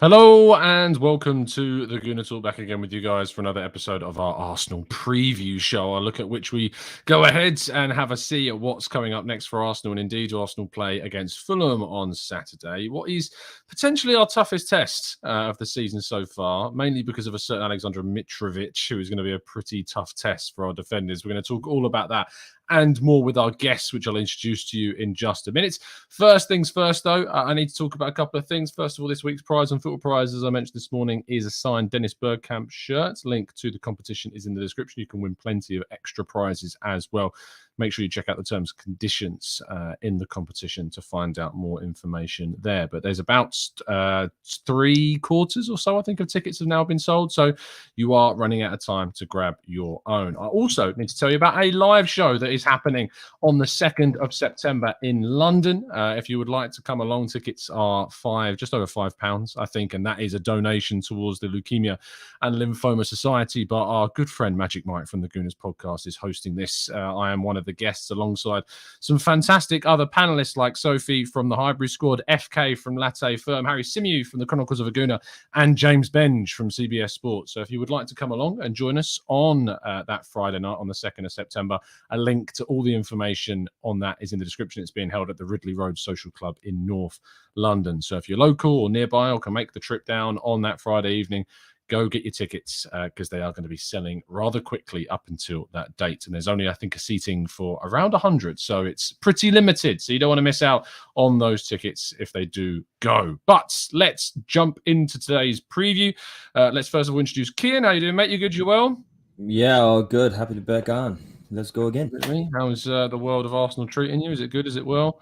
Hello and welcome to the Gooner Talk, back again with you guys for another episode of our Arsenal preview show. A look at which we go ahead and have a see at what's coming up next for Arsenal. And indeed, Arsenal play against Fulham on Saturday. What is potentially our toughest test of the season so far, mainly because of a certain Alexander Mitrovic, who is going to be a pretty tough test for our defenders. We're going to talk all about that and more with our guests, which I'll introduce to you in just a minute. First things first, though, I need to talk about a couple of things. First of all, this week's prize and football prize, as I mentioned this morning, is a signed Dennis Bergkamp shirt. Link to the competition is in the description. You can win plenty of extra prizes as well. Make sure you check out the terms and conditions in the competition to find out more information there. But there's about 3/4 or so, I think, of tickets have now been sold. So you are running out of time to grab your own. I also need to tell you about a live show that is happening on the 2nd of September in London. If you would like to come along, tickets are just over £5, I think, and that is a donation towards the Leukemia and Lymphoma Society. But our good friend Magic Mike from the Gooners podcast is hosting this. I am one of the guests alongside some fantastic other panelists like Sophie from the Highbury Squad, FK from Latte Firm, Harry Simew from the Chronicles of a Gooner, and James Benge from CBS Sports. So if you would like to come along and join us on that Friday night on the 2nd of September, a link to all the information on that is in the description. It's being held at the Ridley Road Social Club in North London. So if you're local or nearby or can make the trip down on that Friday evening, go get your tickets because they are going to be selling rather quickly up until that date. And there's only, I think, a seating for around 100. So it's pretty limited. So you don't want to miss out on those tickets if they do go. But let's jump into today's preview. Let's first of all introduce Kian. How you doing, mate? You good? You well? Yeah, all good. Happy to be back on. Let's go again. How's the world of Arsenal treating you? Is it good? Is it well?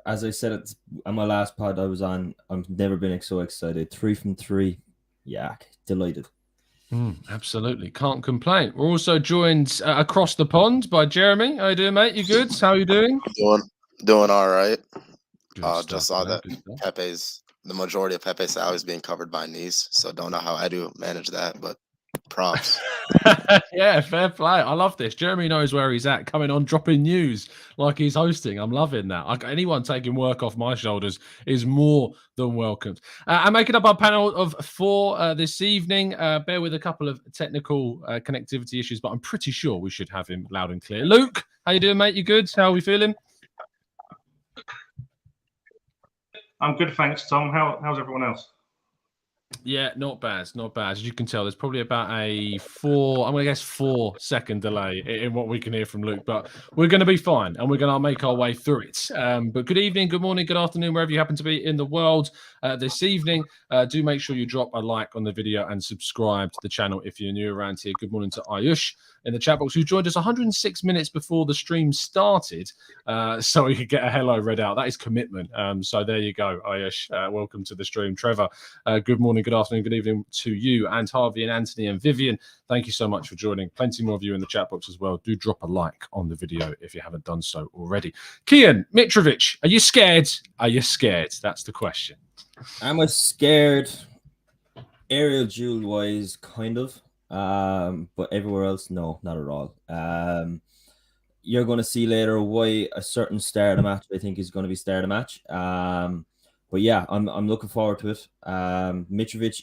As I said on my last pod I was on, I've never been so excited. 3 from 3. Yeah, delighted. Absolutely. Can't complain. We're also joined across the pond by Jeremy. How you doing, mate? You good? How you doing? Doing all right. Stuff, Just saw man. that the majority of Pepe's salary is being covered by Nice, so don't know how I do manage that, but props. Yeah, fair play. I love this. Jeremy knows where he's at, coming on, dropping news like he's hosting. I'm loving that. Anyone taking work off my shoulders is more than welcomed. I'm making up our panel of 4 this evening. Bear with a couple of technical connectivity issues, but I'm pretty sure we should have him loud and clear. Luke, how you doing, mate? You good? How are we feeling? I'm good, thanks, Tom. How's everyone else? Yeah, not bad. Not bad. As you can tell, there's probably about I'm going to guess 4-second delay in what we can hear from Luke, but we're going to be fine and we're going to make our way through it. But good evening, good morning, good afternoon, wherever you happen to be in the world this evening. Do make sure you drop a like on the video and subscribe to the channel if you're new around here. Good morning to Ayush in the chat box, who joined us 106 minutes before the stream started, so we could get a hello read out. That is commitment. So there you go, Ayush. Welcome to the stream. Trevor, good morning, good afternoon, good evening to you, and Harvey and Anthony and Vivian. Thank you so much for joining. Plenty more of you in the chat box as well. Do drop a like on the video if you haven't done so already. Kian Mitrovic, are you scared? Are you scared? That's the question. I'm scared, aerial duel wise, kind of. But everywhere else, no, not at all. You're going to see later why a certain start of the match I think is going to be start of the match. But yeah, I'm looking forward to it. Mitrovic,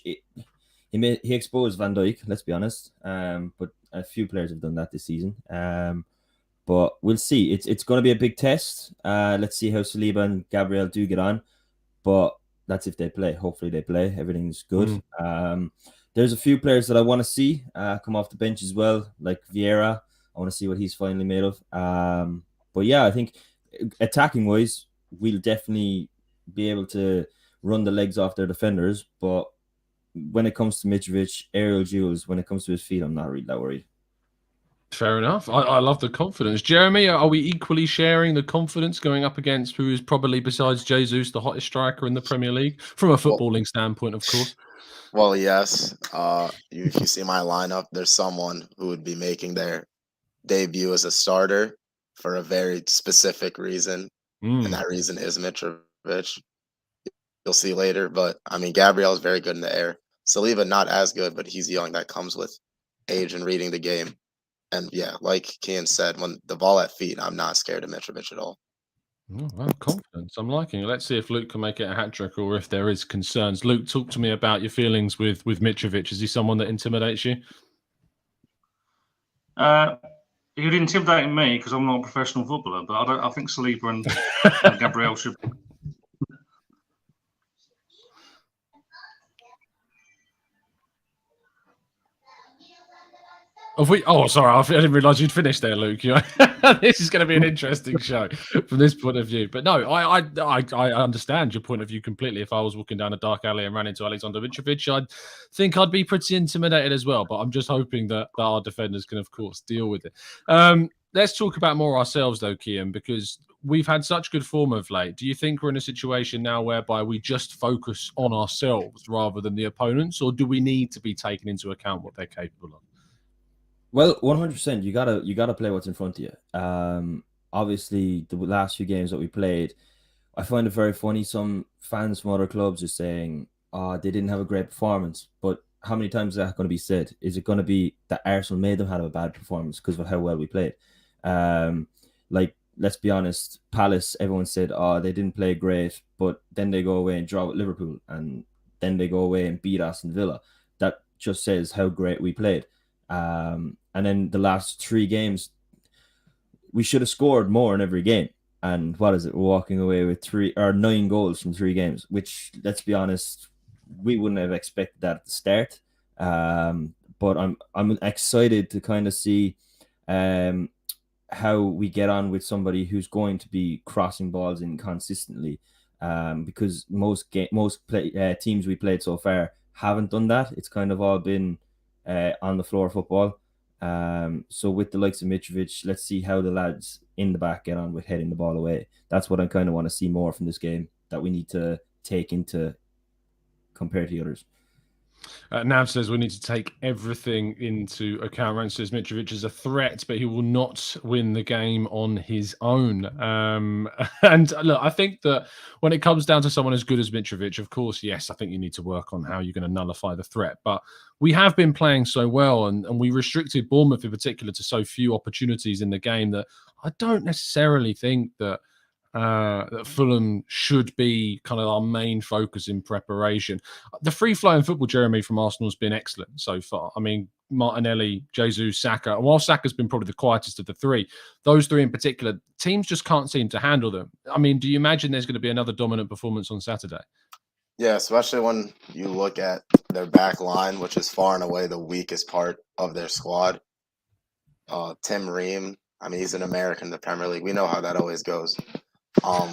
he exposed Van Dijk. Let's be honest. But a few players have done that this season. But we'll see. It's going to be a big test. Let's see how Saliba and Gabriel do get on. But that's if they play. Hopefully they play. Everything's good. There's a few players that I want to see come off the bench as well, like Vieira. I want to see what he's finally made of. But yeah, I think attacking wise, we'll definitely be able to run the legs off their defenders. But when it comes to Mitrovic, aerial duels, when it comes to his feet, I'm not really that worried. Fair enough. I love the confidence. Jeremy, are we equally sharing the confidence going up against who is probably, besides Jesus, the hottest striker in the Premier League, from a footballing standpoint, of course? Well, yes. If you see my lineup, there's someone who would be making their debut as a starter for a very specific reason, and that reason is Mitrovic. You'll see later, but I mean, Gabriel is very good in the air. Saliba not as good, but he's young. That comes with age and reading the game. And yeah, like Kian said, when the ball at feet, I'm not scared of Mitrovic at all. Oh, well, confidence. I'm liking it. Let's see if Luke can make it a hat trick or if there is concerns. Luke, talk to me about your feelings with Mitrovic. Is he someone that intimidates you? He would intimidate me because I'm not a professional footballer, but I think Saliba and Gabriel should. Sorry, I didn't realise you'd finished there, Luke. This is going to be an interesting show from this point of view. But no, I understand your point of view completely. If I was walking down a dark alley and ran into Alexander Mitrovic, I'd think I'd be pretty intimidated as well. But I'm just hoping that our defenders can, of course, deal with it. Let's talk about more ourselves, though, Kian, because we've had such good form of late. Do you think we're in a situation now whereby we just focus on ourselves rather than the opponents, or do we need to be taking into account what they're capable of? Well, 100%. You gotta play what's in front of you. Obviously, the last few games that we played, I find it very funny. Some fans from other clubs are saying, "Oh, they didn't have a great performance." But how many times is that going to be said? Is it going to be that Arsenal made them have a bad performance because of how well we played? Like, let's be honest, Palace. Everyone said, "Oh, they didn't play great," but then they go away and draw with Liverpool, and then they go away and beat Aston Villa. That just says how great we played. And then the last 3 games, we should have scored more in every game. And what is it? We're walking away with 9 goals from 3 games, which, let's be honest, we wouldn't have expected that at the start. But I'm excited to kind of see how we get on with somebody who's going to be crossing balls in consistently. Because most teams we played so far haven't done that. It's kind of all been on the floor of football. So with the likes of Mitrovic, let's see how the lads in the back get on with heading the ball away. That's what I kind of want to see more from this game, that we need to take into compared to the others. Nav says we need to take everything into account. Rand says Mitrovic is a threat, but he will not win the game on his own. And look, I think that when it comes down to someone as good as Mitrovic, of course, yes, I think you need to work on how you're going to nullify the threat. But we have been playing so well, and we restricted Bournemouth in particular to so few opportunities in the game that I don't necessarily think that Fulham should be kind of our main focus in preparation. The free-flowing football, Jeremy, from Arsenal has been excellent so far. I mean, Martinelli, Jesus, Saka. And while Saka's been probably the quietest of the 3, those 3 in particular, teams just can't seem to handle them. I mean, do you imagine there's going to be another dominant performance on Saturday? Yeah, especially when you look at their back line, which is far and away the weakest part of their squad. Tim Ream, I mean, he's an American in the Premier League. We know how that always goes. They're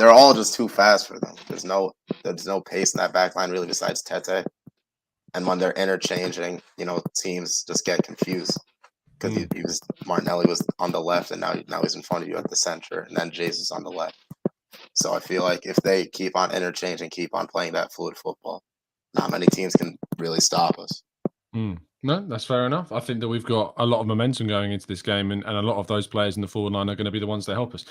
all just too fast for them. There's no pace in that back line really besides Tete. And when they're interchanging, teams just get confused because Martinelli was on the left and now he's in front of you at the center, and then Jesus on the left. So I feel like if they keep on interchanging, keep on playing that fluid football, not many teams can really stop us. No, that's fair enough. I think that we've got a lot of momentum going into this game, and a lot of those players in the forward line are going to be the ones that help us.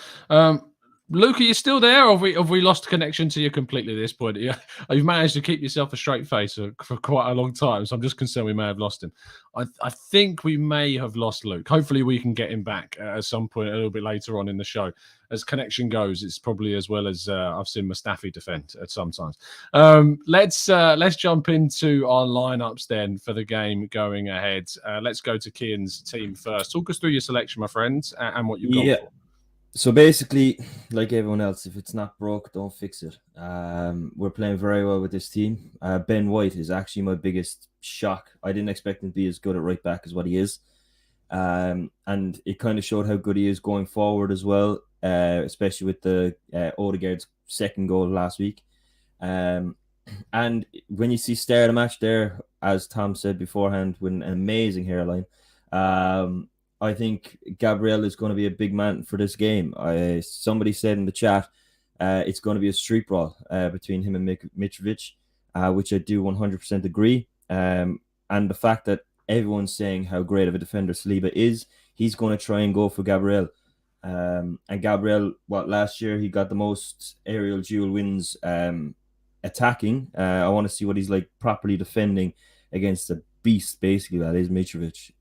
Luke, are you still there, or have we lost connection to you completely at this point? You've managed to keep yourself a straight face for quite a long time, so I'm just concerned we may have lost him. I think we may have lost Luke. Hopefully we can get him back at some point a little bit later on in the show. As connection goes, it's probably as well as I've seen Mustafi defend at sometimes. Let's jump into our lineups then for the game going ahead. Let's go to Kian's team first. Talk us through your selection, my friends, and what you've gone for. So basically, like everyone else, if it's not broke, don't fix it. We're playing very well with this team. Ben White is actually my biggest shock. I didn't expect him to be as good at right back as what he is. And it kind of showed how good he is going forward as well, especially with the Odegaard's second goal last week. And when you see start of the match there, as Tom said beforehand, with an amazing hairline, I think Gabriel is going to be a big man for this game. Somebody said in the chat, it's going to be a street brawl between him and Mitrovic, which I do 100% agree. And the fact that everyone's saying how great of a defender Saliba is, he's going to try and go for Gabriel. And Gabriel, last year he got the most aerial duel wins attacking. I want to see what he's like properly defending against the beast, basically, that is Mitrovic.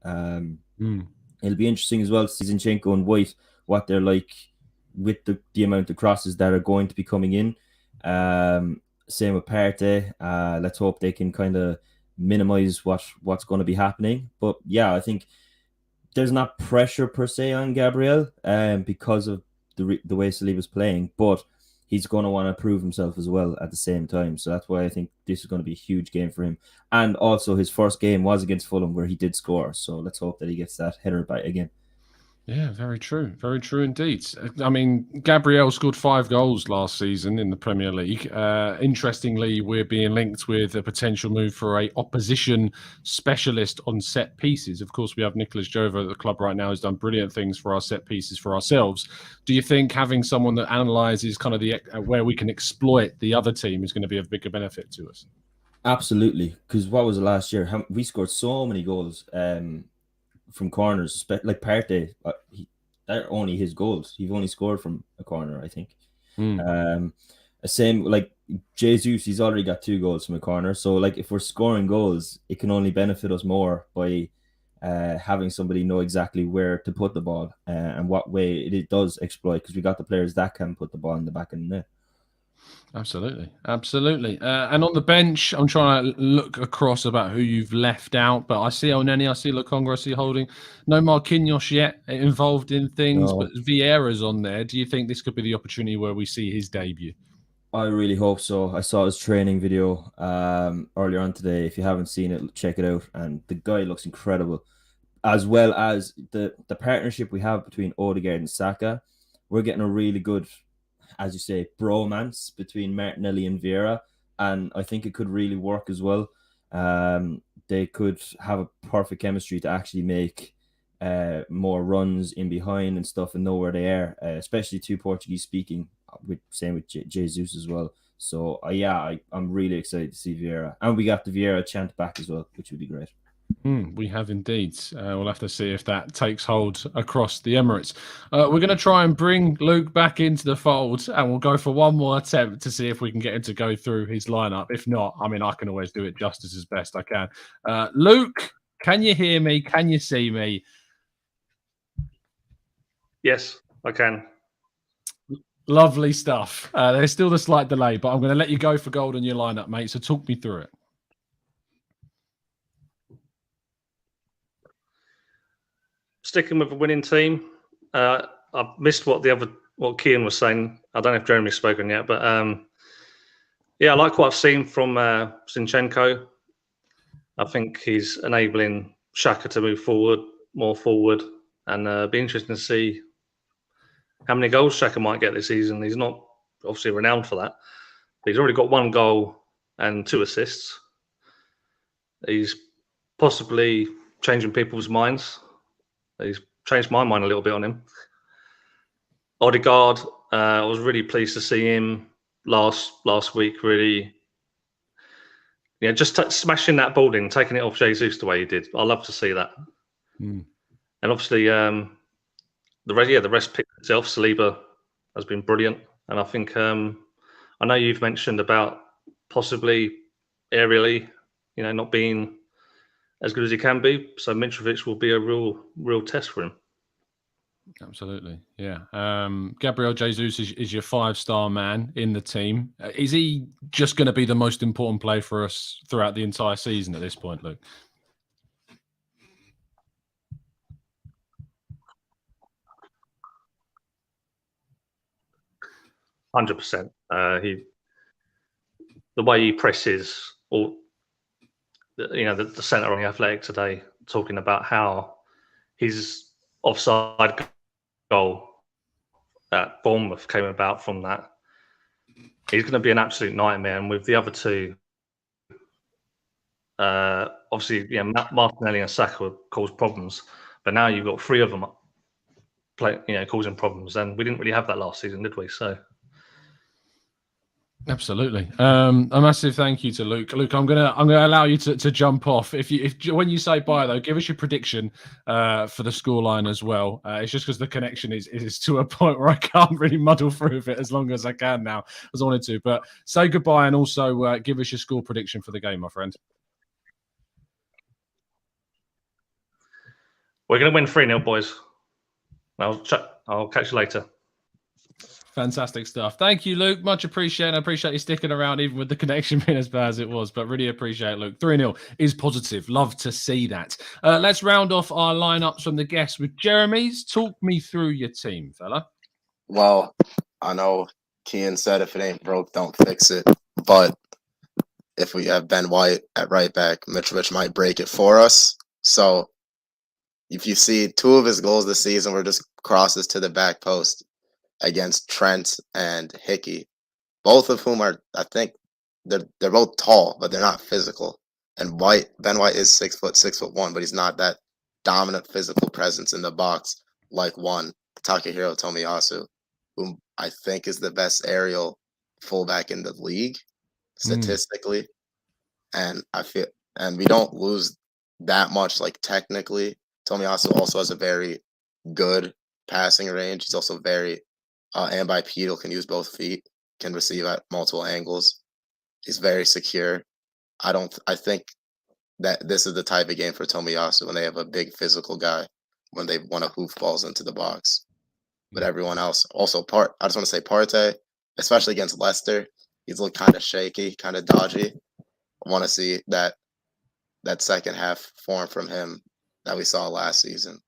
It'll be interesting as well to see Zinchenko and White, what they're like with the amount of crosses that are going to be coming in. Same with Partey. Let's hope they can kind of minimize what's going to be happening. But yeah, I think there's not pressure per se on Gabriel because of the way Saliba's playing, but he's going to want to prove himself as well at the same time. So that's why I think this is going to be a huge game for him. And also his first game was against Fulham where he did score. So let's hope that he gets that header back again. Yeah, very true. Very true indeed. I mean, Gabriel scored 5 goals last season in the Premier League. Interestingly, we're being linked with a potential move for a opposition specialist on set pieces. Of course, we have Nicholas Jova at the club right now, who's done brilliant things for our set pieces for ourselves. Do you think having someone that analyzes kind of the where we can exploit the other team is going to be of bigger benefit to us? Absolutely. Because what was it last year? We scored so many goals. From corners, like Partey, they're only his goals. He's only scored from a corner, I think. Same like Jesus, he's already got 2 goals from a corner. So like if we're scoring goals, it can only benefit us more by having somebody know exactly where to put the ball and what way it does exploit, because we got the players that can put the ball in the back of the net. Absolutely. And on the bench, I'm trying to look across about who you've left out, but I see Elneny, I see Lokonga, I see Holding. No Marquinhos yet involved in things, but Vieira's on there. Do you think this could be the opportunity where we see his debut? I really hope so. I saw his training video earlier on today. If you haven't seen it, check it out. And the guy looks incredible, as well as the partnership we have between Odegaard and Saka. We're getting a really good, as you say, bromance between Martinelli and Vieira, and I think it could really work as well. They could have a perfect chemistry to actually make more runs in behind and stuff and know where they are, especially 2 Portuguese speaking, same with Jesus as well. So I'm really excited to see Vieira, and we got the Vieira chant back as well, which would be great. We have indeed. We'll have to see if that takes hold across the Emirates. We're going to try and bring Luke back into the fold, and we'll go for one more attempt to see if we can get him to go through his lineup. If not, I mean, I can always do it justice as best I can. Luke, can you hear me? Can you see me? Yes, I can. Lovely stuff. There's still the slight delay, but I'm going to let you go for gold on your lineup, mate. So talk me through it. Sticking with a winning team. I've missed what Kian was saying. I don't know if Jeremy's spoken yet, but I like what I've seen from Zinchenko. I think he's enabling Xhaka to move more forward, and be interesting to see how many goals Xhaka might get this season. He's not obviously renowned for that, but he's already got 1 goal and 2 assists. He's possibly changing people's minds. He's changed my mind a little bit on him. Odegaard, I was really pleased to see him last week. Really, just smashing that ball in, taking it off Jesus the way he did. I love to see that. And obviously, the rest picked itself. Saliba has been brilliant, and I think I know you've mentioned about possibly aerially, not being as good as he can be. So Mitrovic will be a real test for him. Absolutely, yeah. Gabriel Jesus is your 5-star man in the team. Is he just going to be the most important player for us throughout the entire season at this point, Luke? %100%. The way he presses, or the centre on the Athletic today, talking about how his offside goal at Bournemouth came about from that. He's going to be an absolute nightmare. And with the other 2, obviously, Martinelli and Saka caused problems, but now you've got 3 of them causing problems, and we didn't really have that last season, did we? So. Absolutely. A massive thank you to Luke. Luke, I'm gonna allow you to jump off. If when you say bye though, give us your prediction for the scoreline as well. It's just because the connection is to a point where I can't really muddle through it as long as I can now, as I wanted to. But say goodbye and also give us your score prediction for the game, my friend. We're going to win 3-0, boys. I'll catch you later. Fantastic stuff. Thank you, Luke. Much appreciated. I appreciate you sticking around, even with the connection being as bad as it was, but really appreciate it, Luke. 3-0 is positive. Love to see that. Let's round off our lineups from the guests with Jeremy's. Talk me through your team, fella. Well, I know Kean said if it ain't broke, don't fix it. But if we have Ben White at right back, Mitrovic might break it for us. So if you see 2 of his goals this season were just crosses to the back post against Trent and Hickey, both of whom are, I think, they're both tall, but they're not physical. And Ben White is 6'1", but he's not that dominant physical presence in the box like one Takahiro Tomiyasu, whom I think is the best aerial fullback in the league statistically. And we don't lose that much, like, technically. Tomiyasu also has a very good passing range. He's also very and bipedal, can use both feet, can receive at multiple angles. He's very secure. I think that this is the type of game for Tomiyasu when they have a big physical guy, when they want to hoof balls into the box. But everyone else, also I just want to say Partey, especially against Leicester, he's looked kind of shaky, kind of dodgy. I want to see that second half form from him that we saw last season.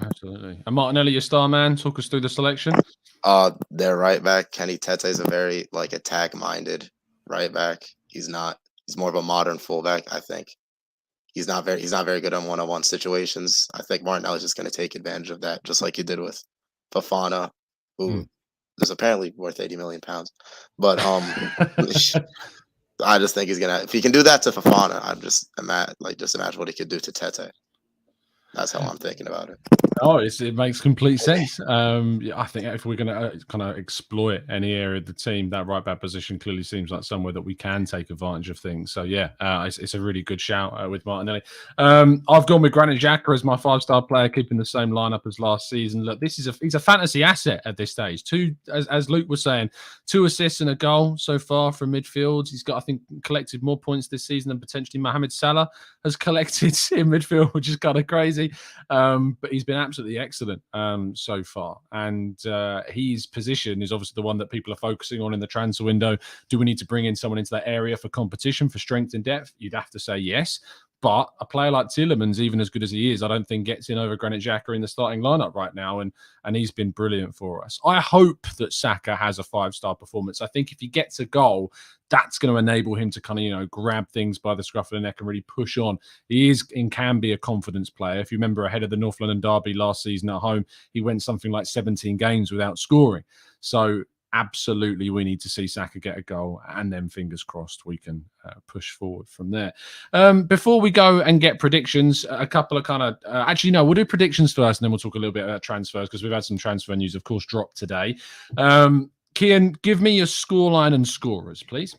Absolutely. And Martinelli, your star man, talk us through the selection. Their right back, Kenny Tete, is a very attack-minded right back. He's more of a modern fullback, I think. He's not very good on one-on-one situations. I think Martinelli's just going to take advantage of that, just like he did with Fofana, who is apparently worth 80 million pounds. But I just think he's gonna, if he can do that to Fofana, I'm just imagine what he could do to Tete. That's how I'm thinking about it. Oh, it makes complete sense. I think if we're going to kind of exploit any area of the team, that right back position clearly seems like somewhere that we can take advantage of things. So yeah, it's a really good shout with Martinelli. I've gone with Granit Xhaka as my 5-star player, keeping the same lineup as last season. Look, he's a fantasy asset at this stage. As Luke was saying, 2 assists and a goal so far from midfield. He's got, I think, collected more points this season than potentially Mohamed Salah has collected in midfield, which is kind of crazy. But he's been absolutely excellent so far, and his position is obviously the one that people are focusing on in the transfer window. Do we need to bring in someone into that area for competition, for strength and depth? You'd have to say yes. But a player like Tielemans, even as good as he is, I don't think gets in over Granit Xhaka in the starting lineup right now, and he's been brilliant for us. I hope that Saka has a 5-star performance. I think if he gets a goal, that's going to enable him to kind of, grab things by the scruff of the neck and really push on. He is and can be a confidence player. If you remember ahead of the North London derby last season at home, he went something like 17 games without scoring. So absolutely, we need to see Saka get a goal, and then fingers crossed we can push forward from there. Before we go and get predictions, a couple of kind of actually no, we'll do predictions first, and then we'll talk a little bit about transfers, because we've had some transfer news, of course, drop today. Kian, give me your scoreline and scorers, please.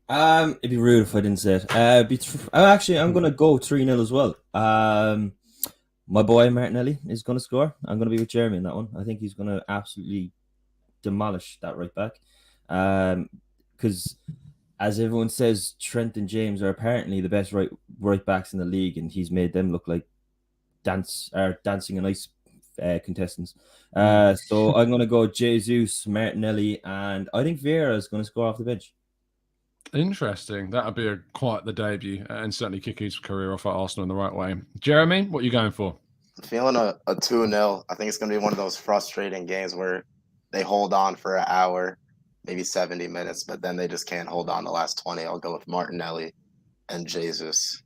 It'd be rude if I didn't say it. I'm going to go 3-0 as well. My boy Martinelli is going to score. I'm going to be with Jeremy in that one. I think he's going to absolutely demolish that right back. Because as everyone says, Trent and James are apparently the best right backs in the league, and he's made them look like dancing and ice contestants. So I'm going to go Jesus, Martinelli, and I think Vieira is going to score off the bench. Interesting. That would be quite the debut, and certainly kick his career off at Arsenal in the right way. Jeremy, what are you going for? I'm feeling a 2-0. I think it's going to be one of those frustrating games where they hold on for an hour, maybe 70 minutes, but then they just can't hold on the last 20. I'll go with Martinelli and Jesus.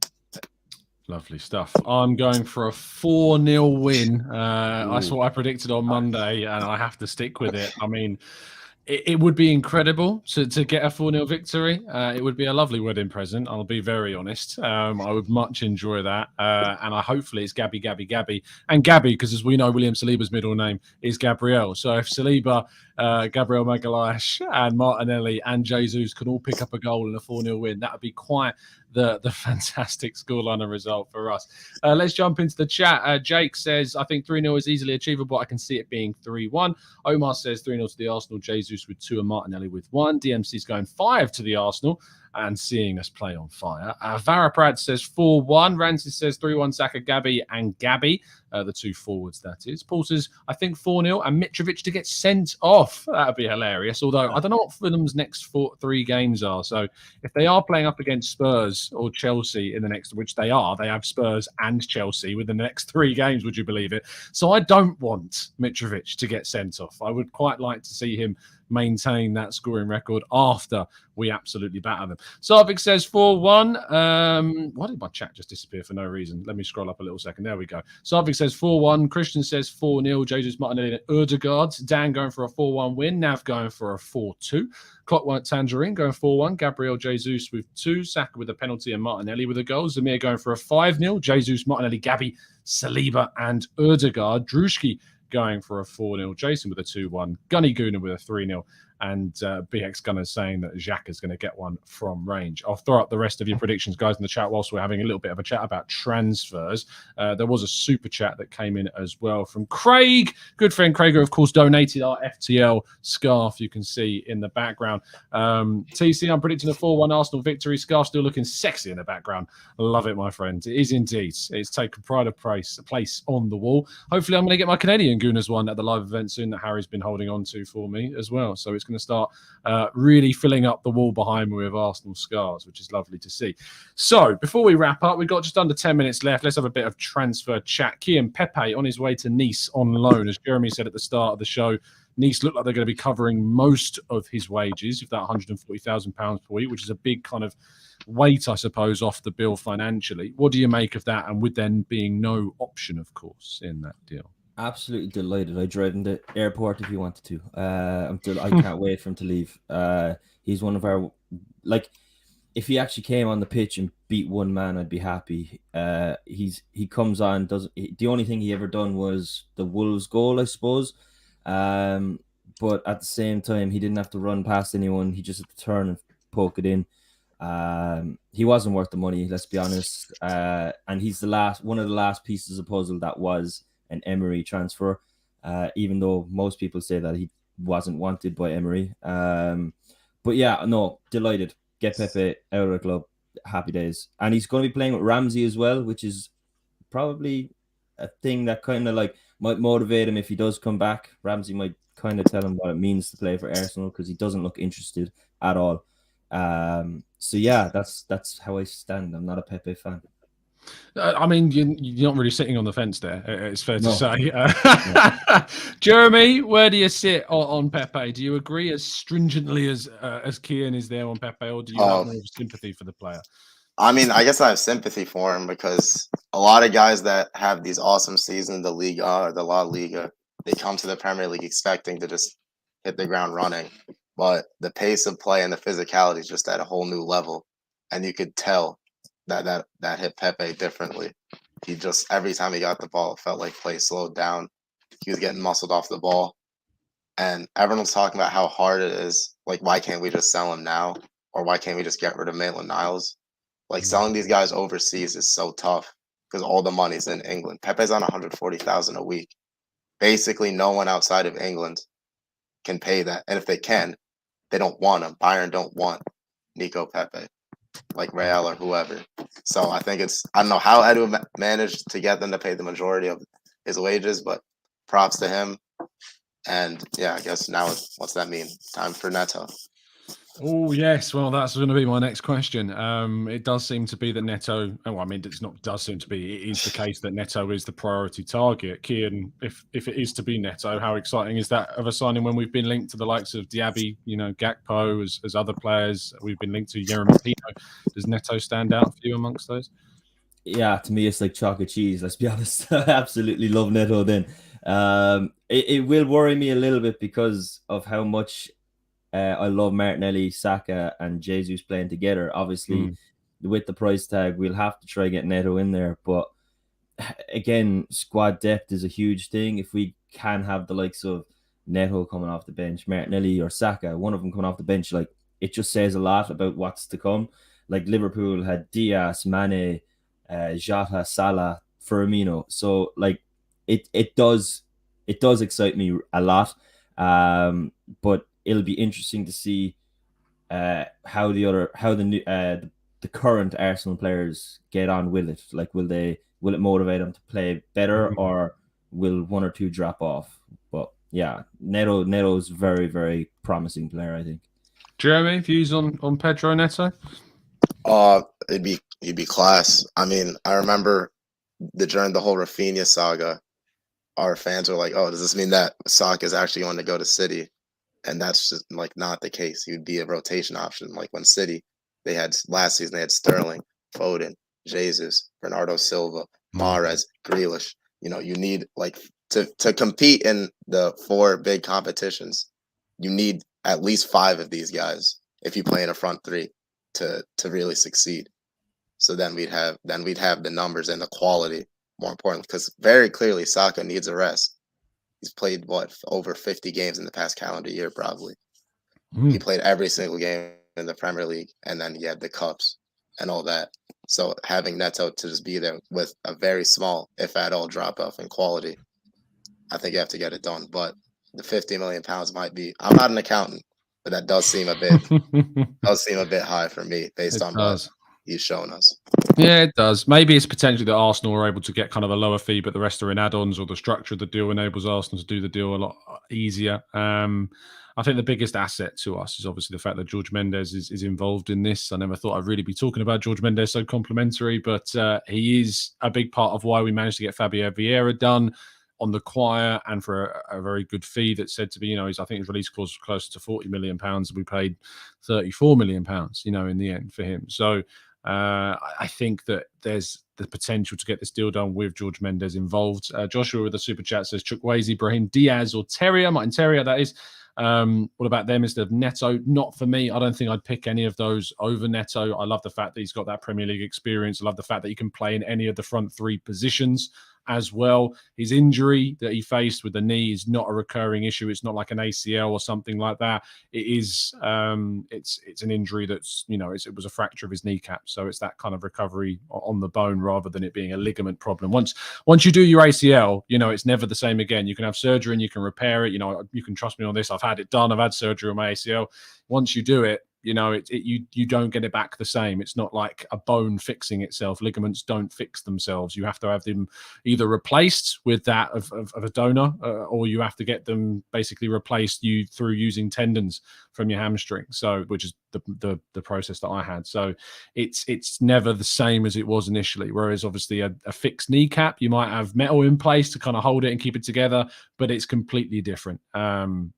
Lovely stuff. I'm going for a 4-0 win. That's what I predicted on Monday, and I have to stick with it. I mean, it would be incredible to get a 4-0 victory. It would be a lovely wedding present. I'll be very honest. I would much enjoy that. And hopefully it's Gabby. And Gabby, because as we know, William Saliba's middle name is Gabriel. So if Saliba, Gabriel Magalhaes and Martinelli and Jesus can all pick up a goal in a 4-0 win, that would be quite the fantastic scoreline and result for us. Let's jump into the chat. Jake says, I think 3-0 is easily achievable. I can see it being 3-1. Omar says 3-0 to the Arsenal, Jesus with 2 and Martinelli with 1. DMC's going 5 to the Arsenal. and seeing us play on fire. Varaprad says 4-1. Rancis says 3-1 Saka, Gabby and Gabby. The two forwards, that is. Paul says, I think 4-0 and Mitrovic to get sent off. That would be hilarious. Although I don't know what Fulham's next 3 games are. So if they are playing up against Spurs or Chelsea in the next, which they are, they have Spurs and Chelsea within the next 3 games, would you believe it? So I don't want Mitrovic to get sent off. I would quite like to see him maintain that scoring record after we absolutely batter them. Sarvik says 4-1. Why did my chat just disappear for no reason? Let me scroll up a little second. There we go. Sarvik says 4-1. Christian says 4-0. Jesus Martinelli and Ødegaard. Dan going for a 4-1 win. Nav going for a 4-2. Clockwork Tangerine going 4-1. Gabriel Jesus with 2. Saka with a penalty and Martinelli with a goal. Zamir going for a 5-0. Jesus, Martinelli, Gabby, Saliba and Ødegaard. Drewski going for a 4-0. Jason with a 2-1. Gunny Gooner with a 3-0. And BX Gunner saying that Xhaka is going to get one from range. I'll throw up the rest of your predictions, guys, in the chat whilst we're having a little bit of a chat about transfers. There was a super chat that came in as well from Craig. Good friend Craig, who, of course, donated our FTL scarf you can see in the background. TC, I'm predicting a 4-1 Arsenal victory. Scarf still looking sexy in the background. Love it, my friend. It is indeed. It's taken pride of place on the wall. Hopefully, I'm going to get my Canadian Gooners one at the live event soon that Harry's been holding on to for me as well. So it's going to start really filling up the wall behind me with Arsenal scars, which is lovely to see. So before we wrap up, we've got just under 10 minutes left. Let's have a bit of transfer chat. Kian Pepe on his way to Nice on loan. As Jeremy said at the start of the show, Nice look like they're going to be covering most of his wages, if that £140,000 per week, which is a big kind of weight, I suppose, off the bill financially. What do you make of that? And with then being no option, of course, in that deal? Absolutely delighted. I drive in the airport if you wanted to. I can't wait for him to leave. He's one of our, like, if he actually came on the pitch and beat one man, I'd be happy. He comes on, the only thing he ever done was the Wolves goal, I suppose. But at the same time, he didn't have to run past anyone. He just had to turn and poke it in. He wasn't worth the money, let's be honest. And he's one of the last pieces of puzzle that was an Emery transfer, even though most people say that he wasn't wanted by Emery. But yeah, no, delighted. Get Pepe out of the club. Happy days. And he's going to be playing with Ramsey as well, which is probably a thing that kind of like might motivate him if he does come back. Ramsey might kind of tell him what it means to play for Arsenal because he doesn't look interested at all. So yeah, that's how I stand. I'm not a Pepe fan. I mean, you're not really sitting on the fence there, it's fair to say. No. Jeremy, where do you sit on Pepe? Do you agree as stringently as Kian is there on Pepe, or do you have more sympathy for the player? I mean, I guess I have sympathy for him because a lot of guys that have these awesome seasons in the Liga or the La Liga, they come to the Premier League expecting to just hit the ground running. But the pace of play and the physicality is just at a whole new level. And you could tell that hit Pepe differently. He just, every time he got the ball, it felt like play slowed down. He was getting muscled off the ball. And everyone was talking about how hard it is. Like, why can't we just sell him now? Or why can't we just get rid of Maitland-Niles? Like, selling these guys overseas is so tough because all the money's in England. Pepe's on $140,000 a week. Basically, no one outside of England can pay that. And if they can, they don't want him. Bayern don't want Nico Pepe, like Real or whoever. So I think I don't know how Edu managed to get them to pay the majority of his wages, but props to him. And yeah, I guess now what's that mean? Time for Neto. Oh, yes. Well, that's going to be my next question. It does seem to be that Neto, it's not does seem to be, it is the case that Neto is the priority target. Kian, if it is to be Neto, how exciting is that of a signing when we've been linked to the likes of Diaby, Gakpo, as other players we've been linked to, Yeremy Pino. Does Neto stand out for you amongst those? Yeah, to me, it's like chocolate cheese. Let's be honest. I absolutely love Neto then. It will worry me a little bit because of how much I love Martinelli, Saka, and Jesus playing together. Obviously, with the price tag, we'll have to try and get Neto in there. But again, squad depth is a huge thing. If we can have the likes of Neto coming off the bench, Martinelli or Saka, one of them coming off the bench, like it just says a lot about what's to come. Like Liverpool had Diaz, Mane, Jota, Salah, Firmino. So like it does excite me a lot. But it'll be interesting to see how the current Arsenal players get on with it. Like, will it motivate them to play better, or will one or two drop off? But yeah, Neto's very, very promising player, I think. Jeremy, views on Pedro Neto? He'd be class. I mean, I remember during the whole Rafinha saga, our fans were like, "Oh, does this mean that Saka is actually going to go to City?" And that's just like not the case. He would be a rotation option. Like when City, they had last season, they had Sterling, Foden, Jesus, Bernardo Silva, Mahrez, Grealish. You know, you need like to compete in the 4 big competitions. You need at least 5 of these guys if you play in a front 3 to really succeed. So then we'd have the numbers and the quality, more importantly, because very clearly Saka needs a rest. He's played over 50 games in the past calendar year, probably. He played every single game in the Premier League, and then he had the cups and all that. So having Neto to just be there with a very small, if at all, drop off in quality, I think you have to get it done. But the £50 million might be. I'm not an accountant, but that does seem a bit high for me based on what he's shown us. Yeah, it does. Maybe it's potentially that Arsenal are able to get kind of a lower fee, but the rest are in add-ons, or the structure of the deal enables Arsenal to do the deal a lot easier. I think the biggest asset to us is obviously the fact that George Mendes is involved in this. I never thought I'd really be talking about George Mendes so complimentary, but he is a big part of why we managed to get Fabio Vieira done on the quiet and for a very good fee that's said to be, I think his release clause was close to £40 million. We paid £34 million, in the end for him. So I think that there's the potential to get this deal done with George Mendes involved. Joshua with the super chat says Chukwueze, Brahim Diaz, or Terrier, Martin Terrier, that is. What about them instead of Neto? Not for me. I don't think I'd pick any of those over Neto. I love the fact that he's got that Premier League experience. I love the fact that he can play in any of the front 3 positions as well. His injury that he faced with the knee is not a recurring issue. It's not like an ACL or something like that. It is. It's an injury that's it was a fracture of his kneecap. So it's that kind of recovery on the bone rather than it being a ligament problem. Once you do your ACL, it's never the same again. You can have surgery and you can repair it. You can trust me on this. I've had it done. I've had surgery on my ACL. Once you do it, you don't get it back the same. It's not like a bone fixing itself. Ligaments don't fix themselves. You have to have them either replaced with that of a donor, or you have to get them basically replaced through using tendons from your hamstring. So, which is the process that I had. So it's never the same as it was initially. Whereas obviously a fixed kneecap, you might have metal in place to kind of hold it and keep it together, but it's completely different.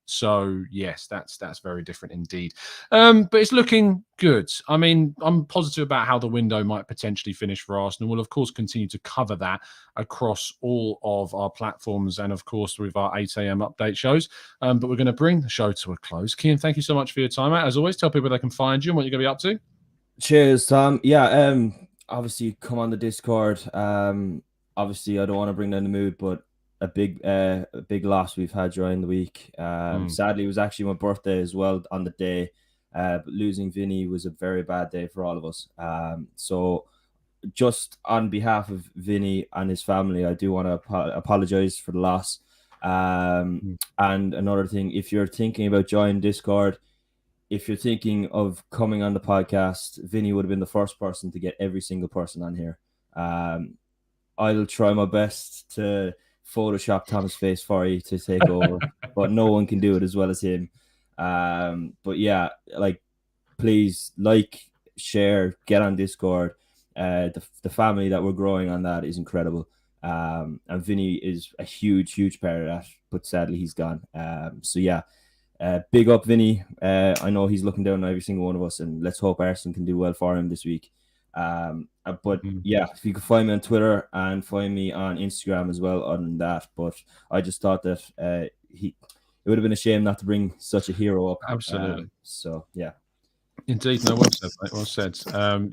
So yes, that's very different indeed. But it's looking good. I mean, I'm positive about how the window might potentially finish for Arsenal. We'll, of course, continue to cover that across all of our platforms and, of course, with our 8 a.m. update shows. But we're going to bring the show to a close. Kian, thank you so much for your time, mate. As always, tell people they can find you and what you're going to be up to. Cheers, Tom. Yeah, obviously, come on the Discord. Obviously, I don't want to bring down the mood, but a big loss we've had during the week. Sadly, it was actually my birthday as well on the day. But losing Vinny was a very bad day for all of us. So just on behalf of Vinny and his family, I do want to apologize for the loss. And another thing, if you're thinking about joining Discord, if you're thinking of coming on the podcast, Vinny would have been the first person to get every single person on here. I'll try my best to Photoshop Thomas' face for you to take over, but no one can do it as well as him. But yeah, please share, get on Discord. The family that we're growing on that is incredible. And Vinny is a huge part of that, but sadly he's gone. So yeah, big up Vinny. I know he's looking down on every single one of us, and let's hope Arsenal can do well for him this week. But yeah, if you can find me on Twitter and find me on Instagram as well on that. But I just thought that it would have been a shame not to bring such a hero up. Absolutely. So yeah. Indeed, no, well said, mate. Well said.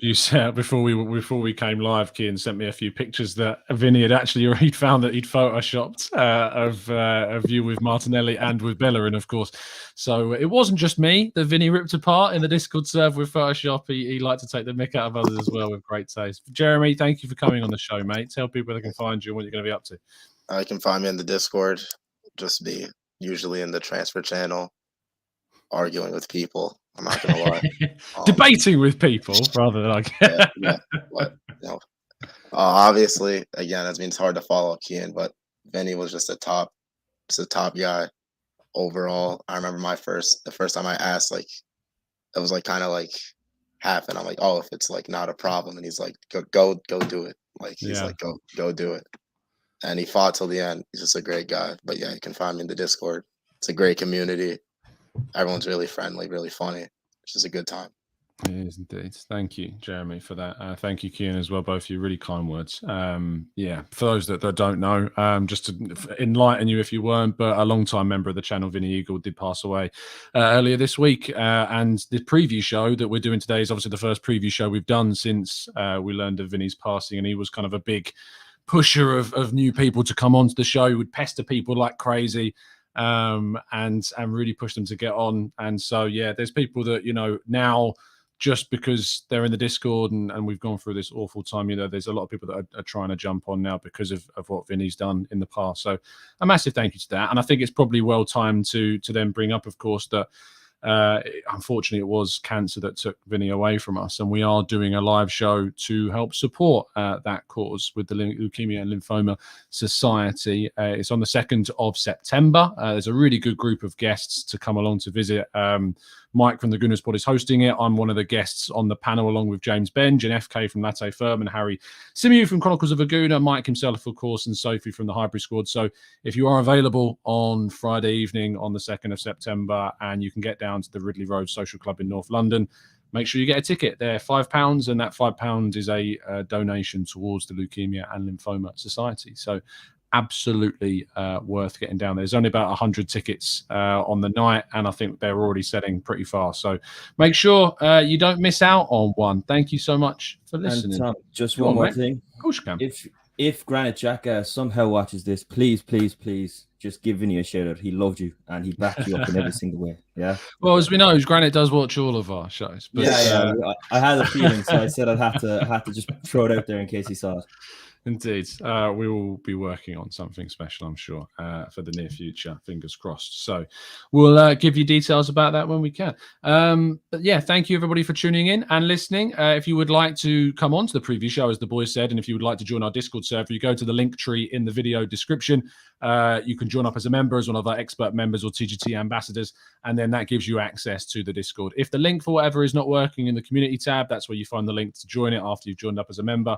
You said before we came live, Kian sent me a few pictures that Vinny he'd found that he'd photoshopped of you with Martinelli and with Bellerin, of course. So it wasn't just me that Vinny ripped apart in the Discord server with Photoshop. He liked to take the mick out of others as well with great taste. Jeremy, thank you for coming on the show, mate. Tell people they can find you and what you're going to be up to. You can find me in the Discord. Just be usually in the transfer channel, arguing with people I'm not gonna lie. Debating with people rather than like but obviously, again, it means hard to follow Kian, but Vinny was just a top guy overall. I remember the first time I asked, like, it was like kind of like half, and I'm like, oh, if it's like not a problem, and he's like, go do it. Like he's like, go do it. And he fought till the end. He's just a great guy. But yeah, you can find me in the Discord. It's a great community. Everyone's really friendly, really funny. It's just a good time. It is indeed. Thank you, Jeremy, for that. Thank you, Kian, as well. Both of you, really kind words. Yeah, for those that don't know, just to enlighten you if you weren't, but a long-time member of the channel, Vinny Eagle, did pass away earlier this week. And the preview show that we're doing today is obviously the first preview show we've done since we learned of Vinny's passing, and he was kind of a big pusher of new people to come onto the show. He would pester people like crazy. And really push them to get on. And so, yeah, there's people that, now just because they're in the Discord and we've gone through this awful time, there's a lot of people that are trying to jump on now because of what Vinny's done in the past. So a massive thank you to that. And I think it's probably well timed to then bring up, of course, that unfortunately it was cancer that took Vinny away from us, and we are doing a live show to help support that cause with the Leukemia and Lymphoma Society. It's on the 2nd of September. There's a really good group of guests to come along to visit. Mike from the Gooner Talk is hosting it. I'm one of the guests on the panel along with James Benj and FK from Latte Firm and Harry Simeon from Chronicles of a Gooner, Mike himself, of course, and Sophie from the Hybrid Squad. So if you are available on Friday evening on the 2nd of September and you can get down to the Ridley Road Social Club in North London, make sure you get a ticket. They're £5, and that £5 is a donation towards the Leukemia and Lymphoma Society. So absolutely worth getting down there. There's only about 100 tickets on the night, and I think they're already selling pretty fast. So make sure you don't miss out on one. Thank you so much for listening. And Tom, just one more thing. Of course you can. If Granite Jack somehow watches this, please just give Vinny a shout out. He loved you and he backed you up in every single way. Yeah. Well, as we know, Granite does watch all of our shows. But, yeah. I had a feeling, so I said I'd have to just throw it out there in case he saw it. Indeed. We will be working on something special, I'm sure, for the near future. Fingers crossed. So we'll give you details about that when we can. But yeah, thank you, everybody, for tuning in and listening. If you would like to come on to the preview show, as the boys said, and if you would like to join our Discord server, you go to the link tree in the video description. You can join up as a member, as one of our expert members or TGT ambassadors, and then that gives you access to the Discord. If the link for whatever is not working in the community tab, that's where you find the link to join it after you've joined up as a member.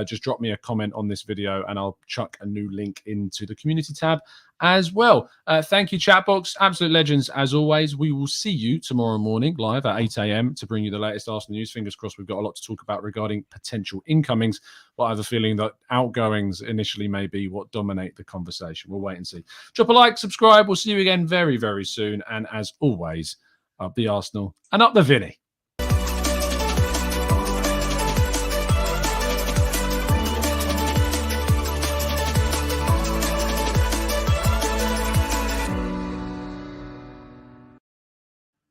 Just drop me a comment on this video and I'll chuck a new link into the community tab as well. Thank you, Chatbox. Absolute legends as always. We will see you tomorrow morning live at 8 a.m. to bring you the latest Arsenal news. Fingers crossed we've got a lot to talk about regarding potential incomings, but I have a feeling that outgoings initially may be what dominate the conversation. We'll wait and see. Drop a like, subscribe. We'll see you again very, very soon. And as always, up the Arsenal and up the Vinny.